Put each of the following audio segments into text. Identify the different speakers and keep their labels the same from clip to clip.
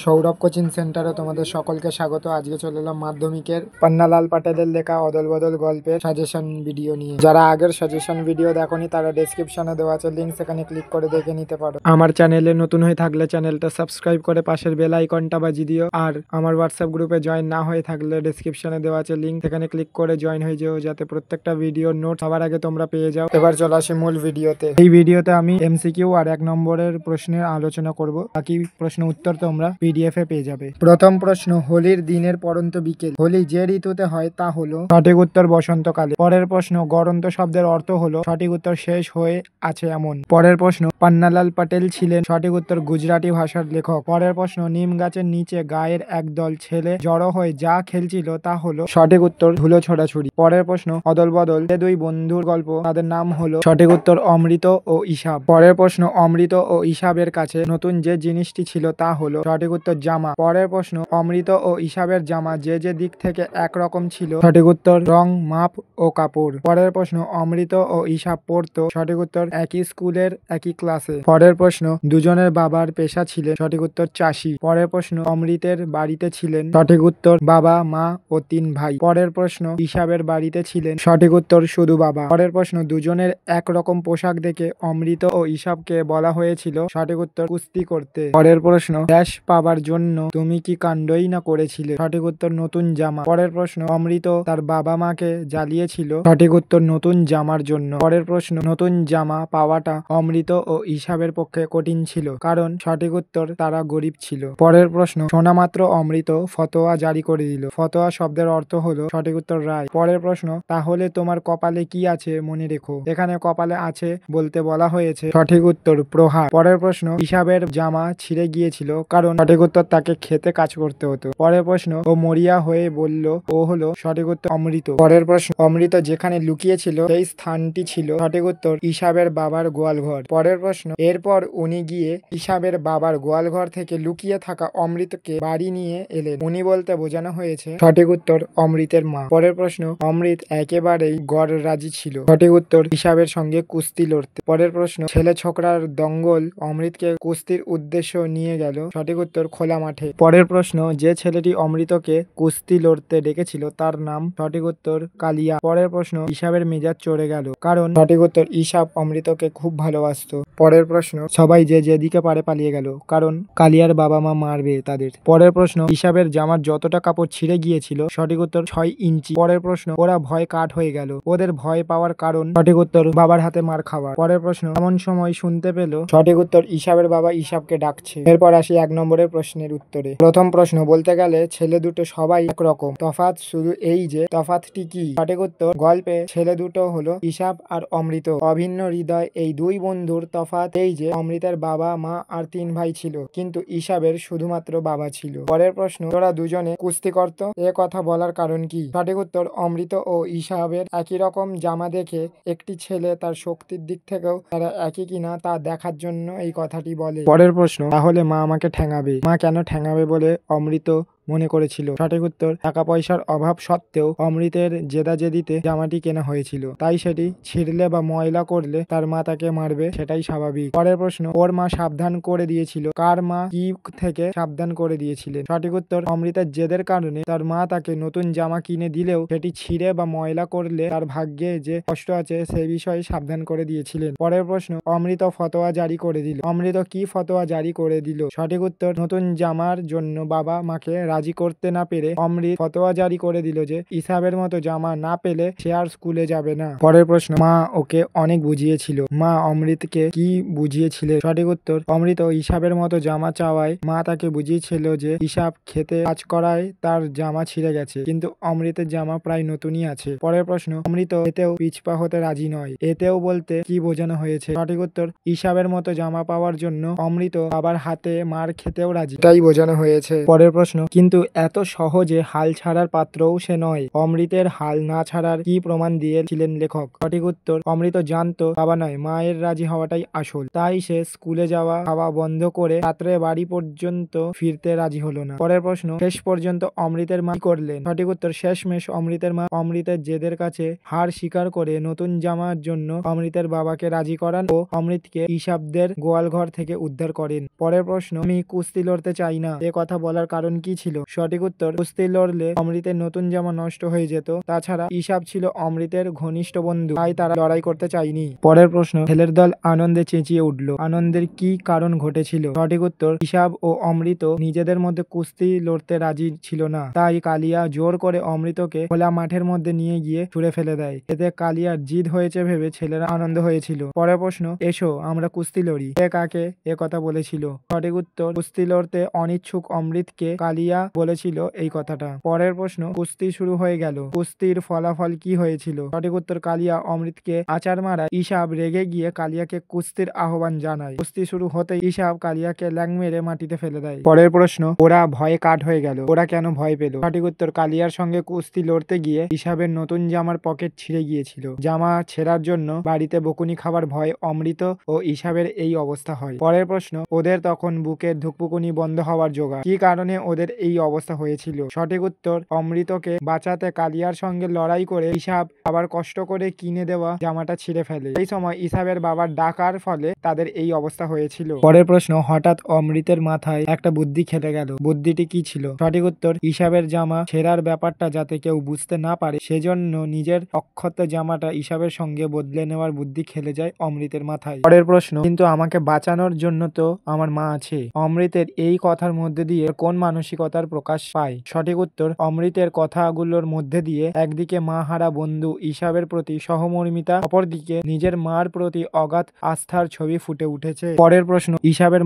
Speaker 1: Sourav coaching সেন্টারে তোমাদের সকলকে স্বাগত। আজকে চলে এলাম মাধ্যমিকের পান্নালাল পাটেলের লেখা অদল বদল গল্পের সাজেশন ভিডিও নিয়ে। যারা আগের সাজেশন ভিডিও দেখোনি তারা ডেসক্রিপশনে দেওয়া আছে লিঙ্ক, সেখানে ক্লিক করে দেখে নিতে পারো। আমার চ্যানেলে নতুন হয়ে থাকলে চ্যানেলটা সাবস্ক্রাইব করে পাশের বেল আইকনটা বাজিয়ে দিও। আর আমার হোয়াটসঅ্যাপ গ্রুপে জয়েন না হয়ে থাকলে ডেসক্রিপশনে দেওয়া আছে লিঙ্ক, সেখানে ক্লিক করে জয়েন হয়ে যাও, যাতে প্রত্যেকটা ভিডিওর নোট সবার আগে তোমরা পেয়ে যাও। এবার চলে আসি মূল ভিডিওতে। এই ভিডিওতে আমি এমসিকিউ আর 1 নম্বরের প্রশ্নের আলোচনা করব। বাকি প্রশ্ন উত্তর তোমরা পিডিএফ এ পেয়ে যাবে। প্রথম প্রশ্ন, হোলির দিনের পড়ন্ত বিকেল। হোলি যে ঋতুতে হয় তা হলো? সঠিক উত্তর বসন্তকালে। পরের প্রশ্ন, গড়ন্ত শব্দের অর্থ হলো? সঠিক উত্তর শেষ হয়ে আছে এমন। পরের প্রশ্ন, পান্নালাল পাটেল ছিলেন? সঠিক উত্তর গুজরাটি ভাষার লেখক। পরের প্রশ্ন, নিম গাছের নিচে গায়ের একদল ছেলে জড়ো হয়ে যা খেলছিল তা হলো? সঠিক উত্তর ধুলো ছোড়াছুড়ি। পরের প্রশ্ন, অদল বদল যে দুই বন্ধুর গল্প তাদের নাম হলো? সঠিক উত্তর অমৃত ও ইসাব। পরের প্রশ্ন, অমৃত ও ইসাবের কাছে নতুন যে জিনিসটি ছিল তা হলো? সঠিক উত্তর জামা। পরের প্রশ্ন, অমৃত ও ইসাবের জামা যে যে দিক থেকে একরকম ছিল? সঠিক উত্তর রং, মাপ ও কাপড়। পরের প্রশ্ন, অমৃত ও ইসাব পড়তো? সঠিক উত্তর একই স্কুলের একই ক্লাসে। পরের প্রশ্ন, দুজনের বাবার পেশা ছিলেন? সঠিক উত্তর চাষি। পরের প্রশ্ন, অমৃতের বাড়িতে ছিলেন? সঠিক উত্তর বাবা, মা ও 3 ভাই। পরের প্রশ্ন, ইসাবের বাড়িতে ছিলেন? সঠিক উত্তর শুধু বাবা। পরের প্রশ্ন, দুজনের একরকম পোশাক দেখে অমৃত ও ইসাবকে বলা হয়েছিল? সঠিক উত্তর কুস্তি করতে। পরের প্রশ্ন, ড্যাশ পাবার জন্য তুমি কি কাণ্ডই না করেছিলে? সঠিক উত্তর নতুন জামা। পরের প্রশ্ন, অমৃত তার বাবা মাকে জ্বালিয়েছিল? সঠিক উত্তর নতুন জামার জন্য। পরের প্রশ্ন, নতুন জামা পাওয়াটা অমৃত ও ইসাবের পক্ষে কঠিন ছিল কারণ? সঠিক উত্তর তারা গরিব ছিল। পরের প্রশ্ন, শোনা মাত্র অমৃত ফতোয়া জারি করে দিল? ফতোয়া শব্দের অর্থ হলো? সঠিক উত্তর রায়। পরের প্রশ্ন, তাহলে তোমার কপালে কি আছে মনে রেখো? এখানে কপালে আছে বলতে বলা হয়েছে? সঠিক উত্তর প্রহার। পরের প্রশ্ন, ইসাবের জামা ছিঁড়ে গিয়েছিল কারণ? সঠিক উত্তর তাকে খেতে কাজ করতে হতো। পরের প্রশ্ন, ও মরিয়া হয়ে বলল ও হলো? সঠিক উত্তর অমৃত। পরের প্রশ্ন, অমৃত যেখানে লুকিয়েছিল সেই স্থানটি ছিল? সঠিক উত্তর ইসাবের বাবার গোয়ালঘর। পরের প্রশ্ন, এরপর উনি গিয়ে ইসাবের বাবার গোয়ালঘর থেকে লুকিয়ে থাকা অমৃতকে বাড়ি নিয়ে এলেন? উনি বলতে বোঝানো হয়েছে? সঠিক উত্তর অমৃতের মা। পরের প্রশ্ন, অমৃত একেবারেই গড় রাজি ছিল? সঠিক উত্তর ইসাবের সঙ্গে কুস্তি লড়তে। পরের প্রশ্ন, ছেলে ছোকরার দঙ্গল অমৃতকে কুস্তির উদ্দেশ্য নিয়ে গেল? সঠিক উত্তর খোলা মাঠে। পরের প্রশ্ন, যে ছেলেটি অমৃতকে কুস্তি লড়তে ডেকেছিল তার নাম? সঠিক উত্তর কালিয়া। পরের প্রশ্ন, ইসাবের মেজাজ চড়ে গেল কারণ? সঠিক উত্তর ইসাব অমৃতকে খুব ভালোবাসতো। পরের প্রশ্ন, সবাই যে যেদিকে পারে পালিয়ে গেল কারণ? কালিয়ার বাবা মা মারবে তাদের। পরের প্রশ্ন, ইসাবের জামার যতটা কাপড় ছিঁড়ে গিয়েছিল? সঠিক উত্তর 6 ইঞ্চি। পরের প্রশ্ন, ওরা ভয় কাঠ হয়ে গেল? ওদের ভয় পাওয়ার কারণ? সঠিক উত্তর বাবার হাতে মার খাওয়া। পরের প্রশ্ন, এমন সময় শুনতে পেল? সঠিক উত্তর ইসাবের বাবা ইসাবকে ডাকছে। এরপর আসি 1 নম্বরের প্রশ্নের উত্তরে। প্রথম প্রশ্ন, বলতে গেলে ছেলে দুটো সবাই একরকম, তফাৎ শুধু এই যে, তফাৎটি কি? সঠিক উত্তর, গল্পে ছেলে দুটো হলো ইসাব আর অমৃত। অভিন্ন হৃদয় এই দুই বন্ধুর তফাৎ এই যে অমৃতের বাবা মা আর 3 ভাই ছিল, কিন্তু ইসাবের শুধুমাত্র বাবা ছিল। পরের প্রশ্ন, তোরা দুজনে কুস্তি করত, এ কথা বলার কারণ কি? সঠিক উত্তর, অমৃত ও ইসাবের একই রকম জামা দেখে একটি ছেলে তার শক্তির দিক থেকেও তারা একই কিনা তা দেখার জন্য এই কথাটি বলে। পরের প্রশ্ন, তাহলে মা আমাকে ঠ্যাঙাবে? মা কেন ঠ্যাঙাবে বলে অমৃত মনে করেছিল? সঠিক উত্তর, টাকা পয়সার অভাব সত্ত্বেও অমৃতের জেদাজেদিতে জামাটি কেনা হয়েছিল, তাই সেটি ছিঁড়লে বা ময়লা করলে তার মা তাকে মারবে, সেটাই স্বাভাবিক। পরের প্রশ্ন, ওর মা সাবধান করে দিয়েছিল? কার মা কি থেকে সাবধান করে দিয়েছিলেন? সঠিক উত্তর, অমৃতের জেদের কারণে তার মা তাকে নতুন জামা কিনে দিলেও সেটি ছিঁড়ে বা ময়লা করলে তার ভাগ্যে যে কষ্ট আছে সে বিষয়ে সাবধান করে দিয়েছিলেন। পরের প্রশ্ন, অমৃত ফতোয়া জারি করে দিল? অমৃত কি ফতোয়া জারি করে দিল? সঠিক উত্তর, নতুন জামার জন্য বাবা মাকে রাজি করতে না পেরে অমৃত ফতোয়া জারি করে দিল যে ইসাবের মতো জামা না পেলে সে আর স্কুলে যাবে না। পরের প্রশ্ন, মা ওকে অনেক বুঝিয়েছিল? মা অমৃতকে কি বুঝিয়েছিলেন? সঠিক উত্তর, অমৃত ইসাবের মতো জামা চাওয়ায় মা তাকে বুঝিয়েছিল যে ইসাব খেতে কাজ করায় তার জামা ছিঁড়ে গেছে, কিন্তু অমৃতের জামা প্রায় নতুনই আছে। পরের প্রশ্ন, অমৃত এতেও পিছপা হতে রাজি নয়, এতেও বলতে কি বোঝানো হয়েছে? সঠিক উত্তর, ইসাবের মতো জামা পাওয়ার জন্য অমৃত বাবার হাতে মার খেতেও রাজি, এটাই বোঝানো হয়েছে। পরের প্রশ্ন, কিন্তু কিন্তু এত সহজে হাল ছাড়ার পাত্রও সে নয়। অমৃতের হাল না ছাড়ার কি প্রমাণ দিয়েছিলেন লেখক? সঠিক উত্তর, অমৃত জানতো বাবা নয়, মায়ের রাজি হওয়াটাই আসল। তাই সে স্কুলে যাওয়া খাওয়া বন্ধ করে রাত্রে বাড়ি পর্যন্ত ফিরতে রাজি হলো না। পরের প্রশ্ন, শেষ পর্যন্ত অমৃতের মা কি করলেন? সঠিক উত্তর, শেষমেশ অমৃতের মা অমৃতের জেদের কাছে হার স্বীকার করে নতুন জামার জন্য অমৃতের বাবাকে রাজি করান ও অমৃতকে ইসাবদের গোয়ালঘর থেকে উদ্ধার করেন। পরের প্রশ্ন, আমি কুস্তি লড়তে চাই না, এ কথা বলার কারণ কি ছিল? সঠিক উত্তর, কুস্তি লড়লে অমৃতের নতুন জামা নষ্ট হয়ে যেত। তাছাড়া ইসাব ছিল অমৃতের ঘনিষ্ঠ বন্ধু, তাই তারা লড়াই করতে চায়নি। পরের প্রশ্ন, ছেলের দল আনন্দে চেঁচিয়ে উঠল, আনন্দের কি কারণ ঘটেছিল? সঠিক উত্তর, ইসাব ও অমৃত নিজেদের মধ্যে কুস্তি লড়তে রাজি ছিল না, তাই কালিয়া জোর করে অমৃতকে খোলা মাঠের মধ্যে নিয়ে গিয়ে ছুঁড়ে ফেলে দেয়। এতে কালিয়ার জিদ হয়েছে ভেবে ছেলেরা আনন্দ হয়েছিল। পরের প্রশ্ন, এসো আমরা কুস্তি লড়ি, কে কাকে এ কথা বলেছিল? সঠিক উত্তর, কুস্তি লড়তে অনিচ্ছুক অমৃতকে কালিয়া বলেছিল এই কথাটা। পরের প্রশ্ন, কুস্তি শুরু হয়ে গেল, কুস্তির ফলাফল কি হয়েছিল? সঠিক উত্তর, কালিয়া অমৃতকে আচার মারায় ইসাব রেগে গিয়ে কালিয়াকে কুস্তির আহ্বান জানায়। কুস্তি শুরু হতেই ইসাব কালিয়াকে ল্যাং মেরে মাটিতে ফেলে দেয়। পরের প্রশ্ন, ওরা ভয়ে কাঠ হয়ে গেল, ওরা কেন ভয় পেল? সঠিক উত্তর, কালিয়ার সঙ্গে কুস্তি লড়তে গিয়ে ইসাবের নতুন জামার পকেট ছিঁড়ে গিয়েছিল। জামা ছেঁড়ার জন্য বাড়িতে বকুনি খাবার ভয় অমৃত ও ইসাবের এই অবস্থা হয়। পরের প্রশ্ন, ওদের তখন বুকের ধুকপুকুনি বন্ধ হওয়ার জোগাড়, কি কারণে ওদের এই অবস্থা হয়েছিল? সঠিক উত্তর, অমৃতকে বাঁচাতে কালিয়ার সঙ্গে লড়াই করে ইসাব আবার কষ্ট করে কিনে দেওয়া জামাটা ছিঁড়ে ফেলে। এই সময় ইসাবের বাবার ডাকার ফলে তাদের এই অবস্থা হয়েছিল। পরের প্রশ্ন, হঠাৎ অমৃতের মাথায় একটা বুদ্ধি খেলে গেল, বুদ্ধিটি কি ছিল? সঠিক উত্তর, ইসাবের জামা ছেঁড়ার ব্যাপারটা যাতে কেউ বুঝতে না পারে সেজন্য নিজের অক্ষত জামাটা ইসাবের সঙ্গে বদলে নেওয়ার বুদ্ধি খেলে যায় অমৃতের মাথায়। পরের প্রশ্ন, কিন্তু আমাকে বাঁচানোর জন্য তো আমার মা আছে, অমৃতের এই কথার মধ্যে দিয়ে কোন মানসিকতার প্রকাশ পায়? সঠিক উত্তর, অমৃতের কথাগুলোর মধ্যে দিয়ে একদিকে মা হারা বন্ধু ইসাবের প্রতি সহমর্মিতা, অপরদিকে নিজের মার প্রতি অগাধ আস্থার ছবি ফুটে উঠেছে। পরের প্রশ্ন, ইসাবের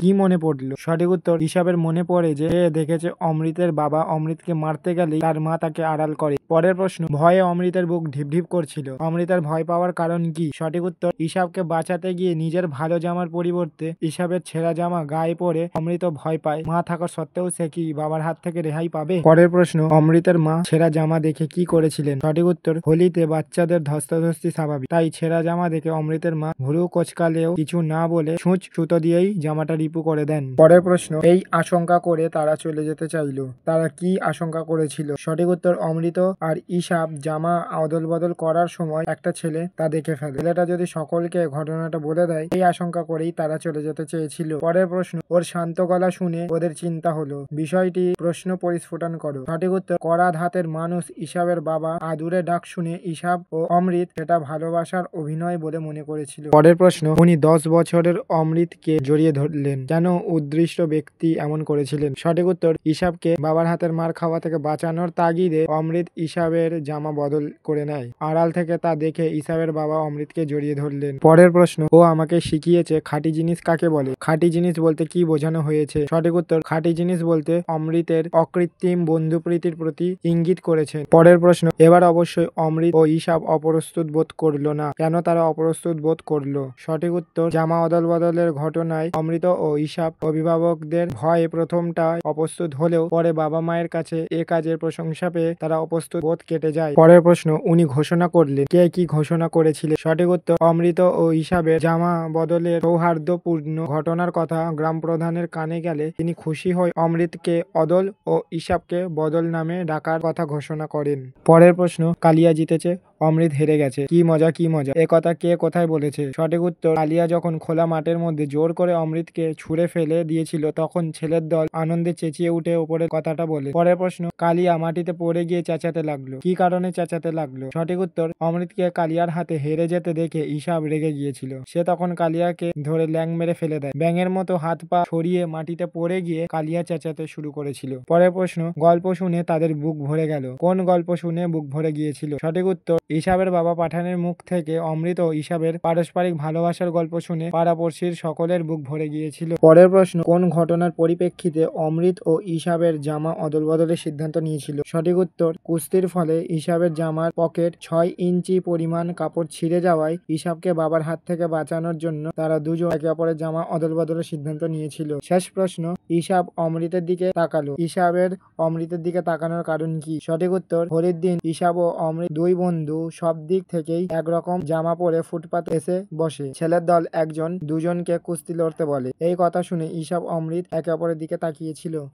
Speaker 1: কি মনে পড়লো? সঠিক উত্তর, ইসাবের মনে পড়ে যে দেখেছে অমৃতের বাবা অমৃতকে মারতে গেলেই তার মা তাকে আড়াল করে। পরের প্রশ্ন, ভয়ে অমৃতের বুক ঢিপঢিপ করছিল, অমৃতের ভয় পাওয়ার কারণ কি? সঠিক উত্তর, ইসাবকে বাঁচাতে গিয়ে নিজের ভালো জামার পরিবর্তে ইসাবের ছেঁড়া জামা গায়ে পরে অমৃত ভয় পায়, মা থাকা সত্ত্বেও সে কি বাবার হাত থেকে রেহাই পাবে? পরের প্রশ্ন, অমৃতের মা ছেঁড়া জামা দেখে কি করেছিলেন? সঠিক উত্তর, হোলিতে বাচ্চাদের ধস্তাধস্তি স্বাভাবিক, তাই ছেঁড়া জামা দেখে অমৃতের মা ভুরু কোচকালেও কিছু না বলে সূচ সুতো দিয়েই জামাটা রিপু করে দেন। পরের প্রশ্ন, এই আশঙ্কা করে তারা চলে যেতে চাইল, তারা কি আশঙ্কা করেছিল? সঠিক উত্তর, অমৃত আর ইসাব জামা অদল বদল করার সময় একটা ছেলে তা দেখে ফেলে, ছেলেটা যদি সকলকে ঘটনাটা বলে দেয় এই আশঙ্কা করেই তারা চলে যেতে চেয়েছিল। পরের প্রশ্ন, ওর শান্ত গলা শুনে ওদের চিন্তা হলো, বিষয়টি প্রশ্ন পরিস্ফুটন করো। সঠিক উত্তর, কড়া ধাতের মানুষ ইসাবের বাবা আদুরে ডাক শুনে ইসাব ও অমৃত সেটা ভালোবাসার অভিনয় বলে মনে করেছিল। পরের প্রশ্ন, উনি 10 বছরের অমৃতকে জড়িয়ে ধরলেন কেন? উদ্দৃষ্ট ব্যক্তি এমন করেছিলেন। সঠিক উত্তর, ইসাবকে বাবার হাতের মার খাওয়া থেকে বাঁচানোর তাগিদে অমৃত ইসাবের জামা বদল করে নেয়। আড়াল থেকে তা দেখে ইসাবের বাবা অমৃতকে জড়িয়ে ধরলেন। পরের প্রশ্ন, ও আমাকে শিখিয়েছে খাঁটি জিনিস কাকে বলে? খাঁটি জিনিস বলতে কি বোঝানো হয়েছে? সঠিক উত্তর, খাঁটি জিনিস বলতে অমৃতের অকৃত্রিম বন্ধুপ্রীতির প্রতি ইঙ্গিত করেছেন। পরের প্রশ্ন, এবার অবশ্যই অমৃত ও ইসাব অপ্রস্তুত বোধ করলো না, কেন তারা অপ্রস্তুত বোধ করলো? সঠিক উত্তর, জামা অদল বদলের ঘটনায় অমৃত ও ইসাব অভিভাবকদের ভয়ে প্রথমটায় অপ্রস্তুত হলেও পরে বাবা মায়ের কাছে এ কাজের প্রশংসা পেয়ে তারা অপ্রস্তুত বোধ কেটে যায়। পরের প্রশ্ন, উনি ঘোষণা করলেন, কে কি ঘোষণা করেছিলেন? সঠিক উত্তর, অমৃত ও ইসাবের জামা বদলের সৌহার্দ্যপূর্ণ ঘটনার কথা গ্রাম প্রধানের কানে গেলে তিনি খুশি হয়ে অমৃতকে অদল ও ইসাবকে বদল নামে ডাকার কথা ঘোষণা করেন। পরের প্রশ্ন, কালিয়া জিতেছে, অমৃত হেরে গেছে, কি মজা কি মজা, এ কথা কে কোথায় বলেছে? সঠিক উত্তর, কালিয়া যখন খোলা মাঠের মধ্যে জোর করে অমৃতকে ছুঁড়ে ফেলে দিয়েছিল তখন ছেলের দল আনন্দে চেঁচিয়ে উঠে ওপরের কথাটা বলে। পরের প্রশ্ন, কালিয়া মাটিতে পড়ে গিয়ে চেঁচাতে লাগলো, কি কারণে চেঁচাতে লাগলো? সঠিক উত্তর, অমৃতকে কালিয়ার হাতে হেরে যেতে দেখে ইসাব রেগে গিয়েছিল, সে তখন কালিয়াকে ধরে ল্যাং মেরে ফেলে দেয়, ব্যাঙের মতো হাত পা ছড়িয়ে মাটিতে পড়ে গিয়ে কালিয়া চেঁচাতে শুরু করেছিল। পরের প্রশ্ন, গল্প শুনে তাদের বুক ভরে গেল, কোন গল্প শুনে বুক ভরে গিয়েছিল? সঠিক উত্তর, ঈশাবের বাবা পাঠানের মুখ থেকে অমৃত ও ঈশাবের পারস্পরিক ভালোবাসার গল্প শুনে পাড়াপড়শির সকলের বুক ভরে গিয়েছিল। পরের প্রশ্ন, কোন ঘটনার পরিপ্রেক্ষিতে অমৃত ও ঈশাবের জামা অদল বদলের সিদ্ধান্ত নিয়েছিল? সঠিক উত্তর, কুস্তির ফলে ঈশাবের জামার পকেট 6 ইঞ্চি পরিমাণ কাপড় ছিঁড়ে যাওয়ায় ঈশাবকে বাবার হাত থেকে বাঁচানোর জন্য তারা দুজন একে অপরের জামা অদল বদলের সিদ্ধান্ত নিয়েছিল। শেষ প্রশ্ন, ঈশাব অমৃতের দিকে তাকালো। ঈশাবের অমৃতের দিকে তাকানোর কারণ কি? সঠিক উত্তর, হোলির দিন ঈশাব ও অমৃত দুই বন্ধু সব দিক থেকেই একরকম জামা পরে ফুটপাতে এসে বসে। ছেলের দল একজন দুজনকে কুস্তি লড়তে বলে। এই কথা শুনে ঈশাব অমৃত একে অপরের দিকে তাকিয়েছিল।